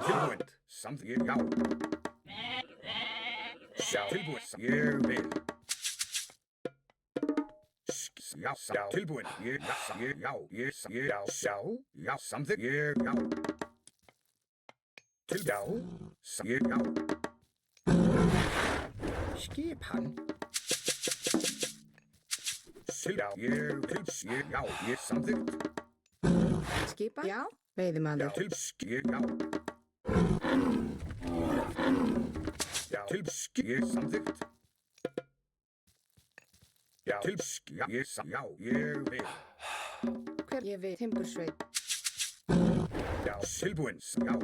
Tilbúin. Samþykkt. Já. Sjá. Tilbúin. Ég vil. Já. Já. Tilbúin. Ég. Já. Ég. Já. Ég. Já. Sjá. Já. Samþykkt. Ég. Já. Til. Já. Ég. Já. Skipan. Já. Ég. Til. Ég. Já. Ég. Samþykkt. Skipan? Já. Veiðimaður. Til. Ég. Já. Já. Til. Ég. Samþykkt. Já. Til. Já. Ég. Já. Ég vil. Hver ég vil? Timbursveit. Já. Tilbúin. Já.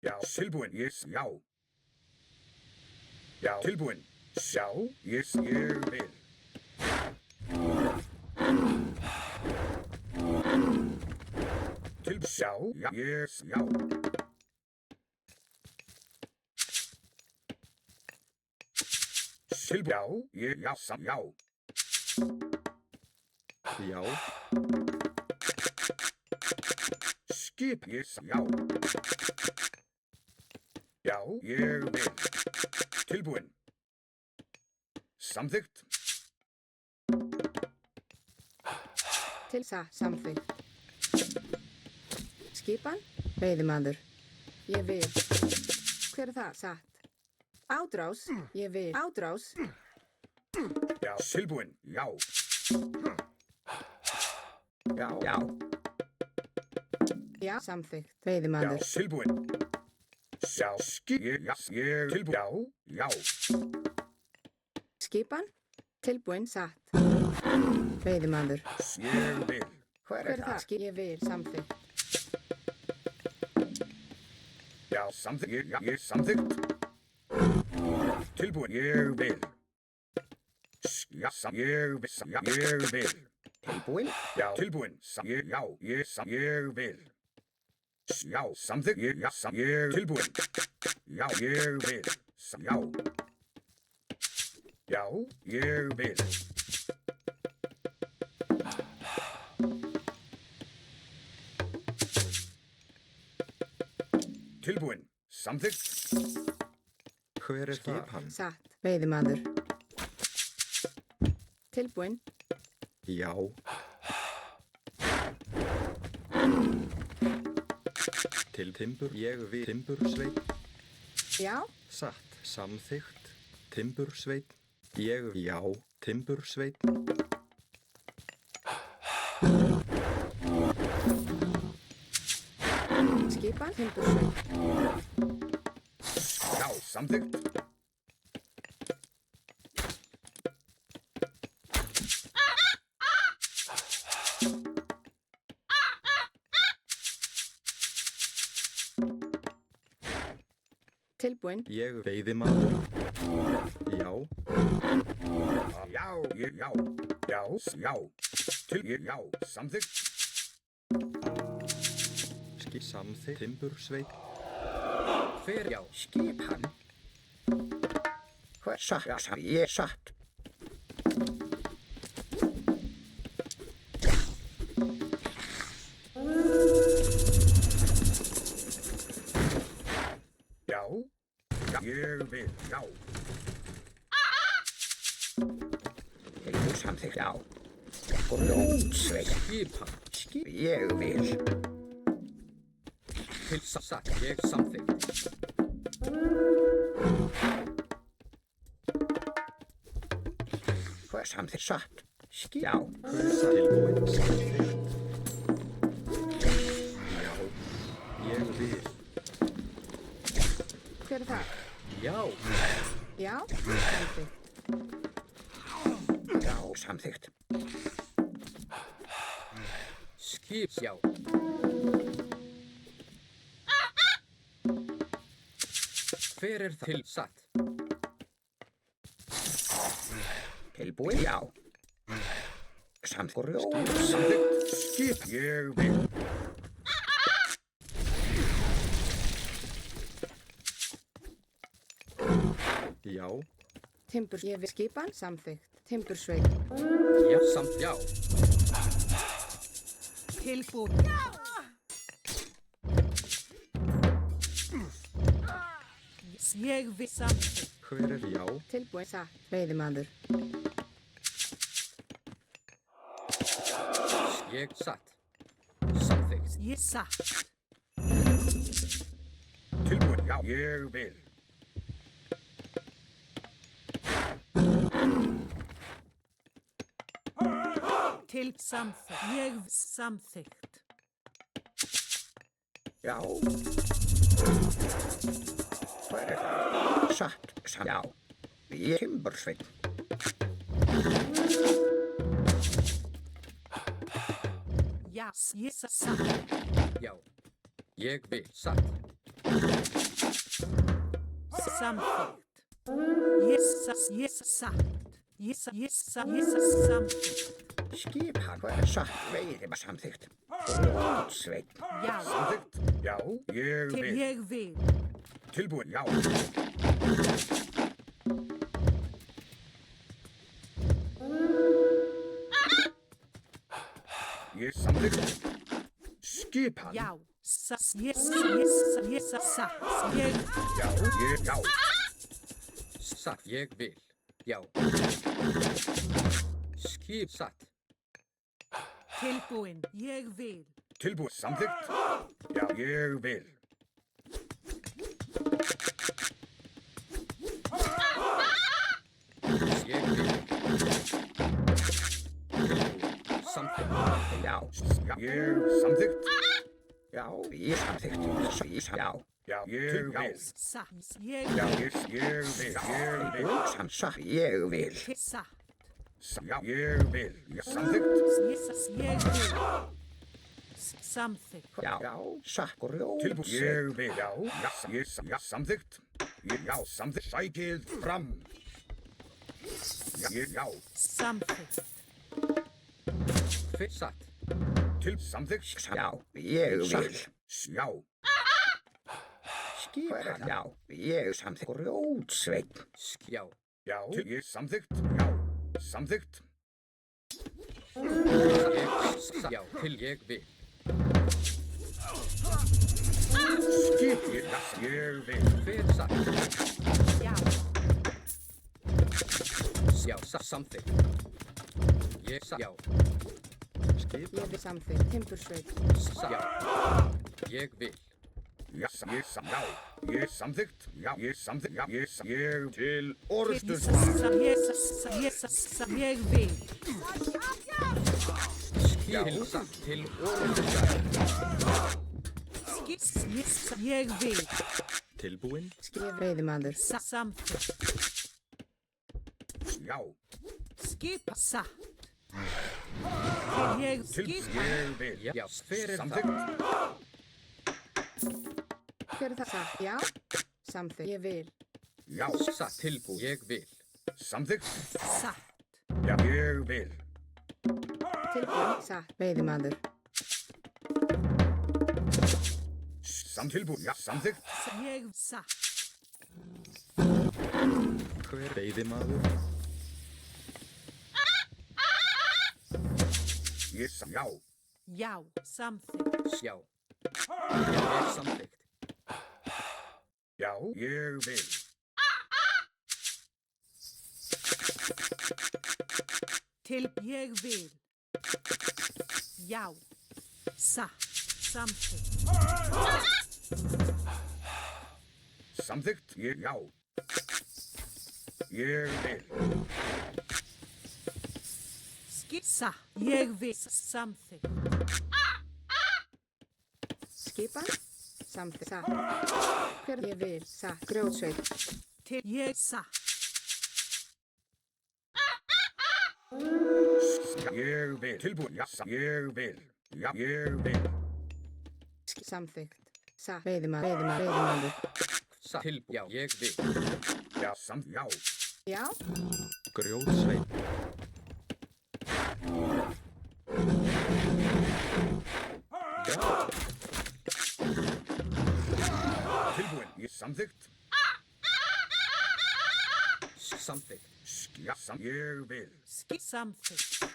Já. Tilbúin. Ég. Já. Já. Tilbúin. Sjá. Ég vil. Til. Sjá. Já. Ég. Já. Til. Já. Ég. Já. Já. Já. Skip. Ég. Já. Já. Ég vil. Tilbúin. Samþykkt. Til samþykkt. Skipan? Veiðimaður. Ég vil. Hver það? Satt. Ádrás. Ég vil. Ádrás. Já. Tilbúin. Já. Já. Já. Já. Samþykkt. Já. Veiðimaður. Tilbúin. Sjá. Skip. Já. Ég. Tilbúin. Já. Já. Skipan? Tilbúin. Satt. Veiðimaður. Ég vil. Hver það? Ég vil. Samþykkt. Já. Samþykkt. Já. Ég. Samþykkt. Tilbúin. Ég vil. Já. Ég vil. Já. Ég vil. Tilbúin. Já. Tilbúin. Ég. Já. Ég vil. Já. Samþykkt. Já. Ég. Tilbúin. Já. Ég vil. Já. Já. Ég vil. Tilbúin. Samþykkt. Hver það? Satt. Veiðimaður. Tilbúin. Já. Til timbur. Ég vil. Timbursveit. Já. Satt. Samþykkt. Timbursveit. Ég. Já. Timbursveit. Skipan? Timbursveit. Já. Samþykkt. Tilbúin. Ég veiðimaður. Já. Já. Ég. Já. Já. Já. Til. Ég. Já. Samþykkt. Samþykkt. Timbursveit. Hver. Já. Skipan. Hver satt? Já. Ég satt. Já. Já. Ég vil. Já. Tilbúin. Samþykkt. Já. Grótsveit. Skipan. Ég vil. Til satt. Ég samþykkt. Hver samþykkt? Satt. Já. Tilbúin. Samþykkt. Já. Ég vil. Hver það? Já. Já. Samþykkt. Já. Samþykkt. Skip. Já. Hver það? Til satt. Tilbúin. Já. Samþykkt. Skip. Ég vil. Já. Timburs. Ég vil. Skipan? Samþykkt. Timbursveit. Já. Já. Tilbúin. Ég vil samþykkt. Hver já? Tilbúin. Satt. Veiðimaður. Ég satt. Samþykkt. Ég satt. Tilbúin, já. Ég vil. Til samþykkt. Ég samþykkt. Já. Hver satt. Já. Ég Timbursveinn. Já, ég satt. Já. Ég vil. Satt. Samþykkt. Ég satt. Ég samþykkt. Skipa hver satt. Veiðima samþykkt. Rótsveinn. Já. Samþykkt. Já. Ég Til vil. ég vil. Tilbúin, já. Ég samþykkt. Skipan. Já. Satt. Ég satt. Já. Satt, ég vil. Já. Skip satt. Tilbúin. Ég vil. Tilbúin. Samþykkt. Já, ég vil. Ég vil. Tilbúin. Samþykkt. Já. Ég samþykkt. Já, ég samþykkt. Já. Já, ég vil. Satt. Ég Já, vil. ég vil. Ég vil. Satt, ég vil. Satt. Já, ég vil. Já, samþykkt. Ég vil. Samþykkt. Já, satt. Tilbúin. Ég vil. Já, samþykkt. Já, samþykkt. Sækið fram. Já. Samþykkt. Fyrst satt. Til samþykkt. Já, ég vil. Já. Skipan. Já, ég samþykkt. Rótsveinn. Já. Já, ég samþykkt. Já, samþykkt. Já, til ég vil. Skipið. Ég vil. Fyrst satt. Já. Já, samþykkt. Ég satt. Já. Ég vil samþykkt. Timbursveit. Já. Ég vil. Já, ég samþykkt. Já, ég samþykkt. Já, ég til orðstöðsvar. Ég vil. Skil satt til orðstöðsvar. Ég vil. Tilbúin. Skrif veiðimaður. Samþykkt. Já. Skipa satt. Til ég skipa. Ég vil. Já, samþykkt. Hver það? Satt. Já. Samþykkt. Ég vil. Já, satt. Tilbúin. Ég vil. Samþykkt. Satt. Já, ég vil. Tilbúin. Satt. Veiðimaður. Tilbúin. Já, samþykkt. Ég satt. Hver veiðimaður? Já. Já. Samþykkt. Já. Ég samþykkt. Já, ég vil. Til ég vil. Já. Satt. Samþykkt. Samþykkt. Já. Ég vil. Satt. Ég vil. Samþykkt. Skipan. Samþykkt. Satt. Hver ég vil. Satt. Grjótsveit. Til ég satt. Ég vil. Tilbúin. Já, ég vil. Já, ég vil. Samþykkt. Satt. Veiðimaður. Satt. Tilbúin. Já, ég vil. Já, já. Já. Grjótsveinn. Já. Tilbúin. Ég samþykkt. Samþykkt. Já, ég vil. Samþykkt.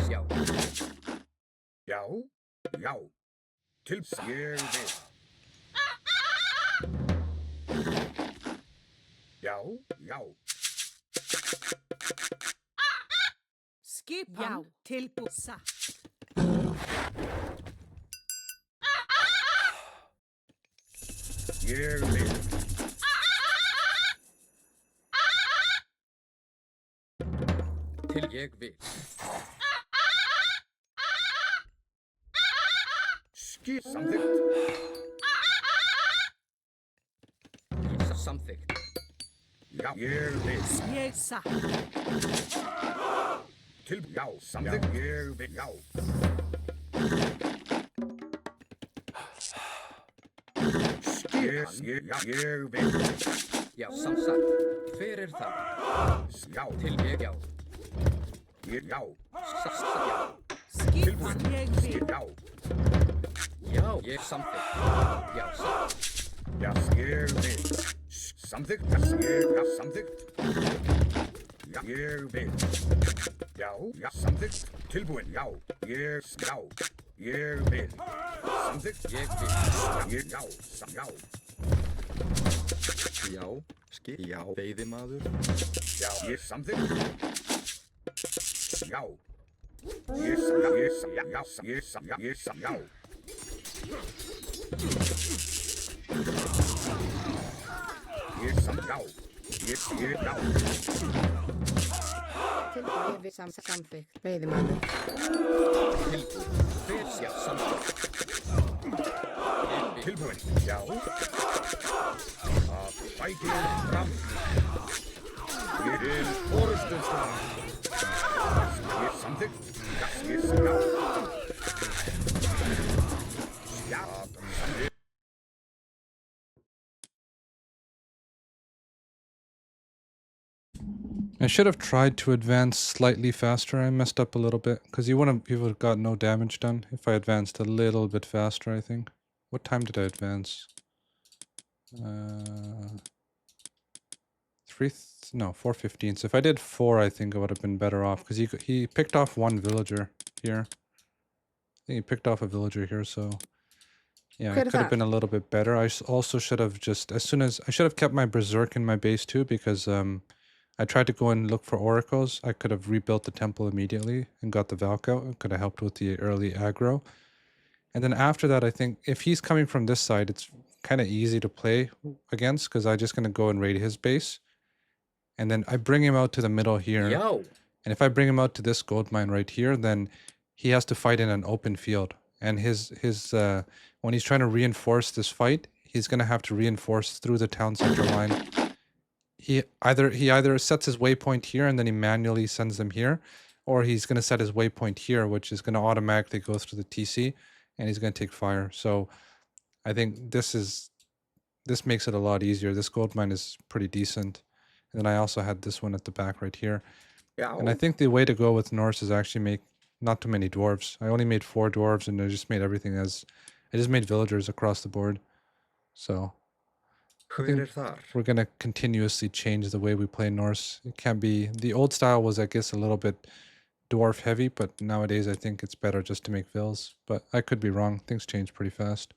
já. Já, já. Til ég vil. Já, já. Skipan tilbúið satt. Ég vil. Til ég vil. Samþykkt. Samþykkt. Já, ég vil. Ég satt. Já, samþykkt. Ég vil. Já. Ég vil. Já, samsagt. Hver er það? Já, Til ég já. já. Já. Skipan ég vil. Já, Já, ég samþykkt. Já, samþykkt. já, ég vil. Samþykkt. Já, samþykkt. Já, ég vil. Já, já, samþykkt. Tilbúin. Já, já. Ég vil. Samþykkt. Ég vil. Já, já. Já, já, veiðimaður. Já, ég samþykkt. Já. Já. Já. Tilbúið, ég vil samþykkt. Veiðimaður. Tilbúið. Hver já, samþykkt. Tilbúin. Já. Að bæti fram. Ég vil orðstum slag. Ég samþykkt. Já. Já. I should have tried to advance slightly faster. I messed up a little bit because you would have got no damage done if I advanced a little bit faster, I think. What time did I advance? 4:15. So if I did 4, I think I would have been better off because he picked off one villager here. I think he picked off a villager here, so yeah, it could have been a little bit better. I also should have just I should have kept my berserk in my base too because I tried to go and look for oracles. I could have rebuilt the temple immediately and got the Valk out. It could have helped with the early aggro. And then after that, I think if he's coming from this side, it's kind of easy to play against because I'm just going to go and raid his base. And then I bring him out to the middle here. Já. And if I bring him out to this gold mine right here, then he has to fight in an open field. And his when he's trying to reinforce this fight, he's going to have to reinforce through the town center line. He either sets his waypoint here and then he manually sends them here, or he's going to set his waypoint here, which is going to automatically go through the TC, and he's going to take fire. So I think this makes it a lot easier. This gold mine is pretty decent. And then I also had this one at the back right here. Yeah. And I think the way to go with Norse is actually make not too many dwarves. I only made 4 dwarves, and I just made everything I just made villagers across the board. So Hver er þar? we're going to continuously change the way we play Norse. It can be, the old style was, I guess, a little bit dwarf heavy, but nowadays I think it's better just to make vills. But I could be wrong. Things change pretty fast.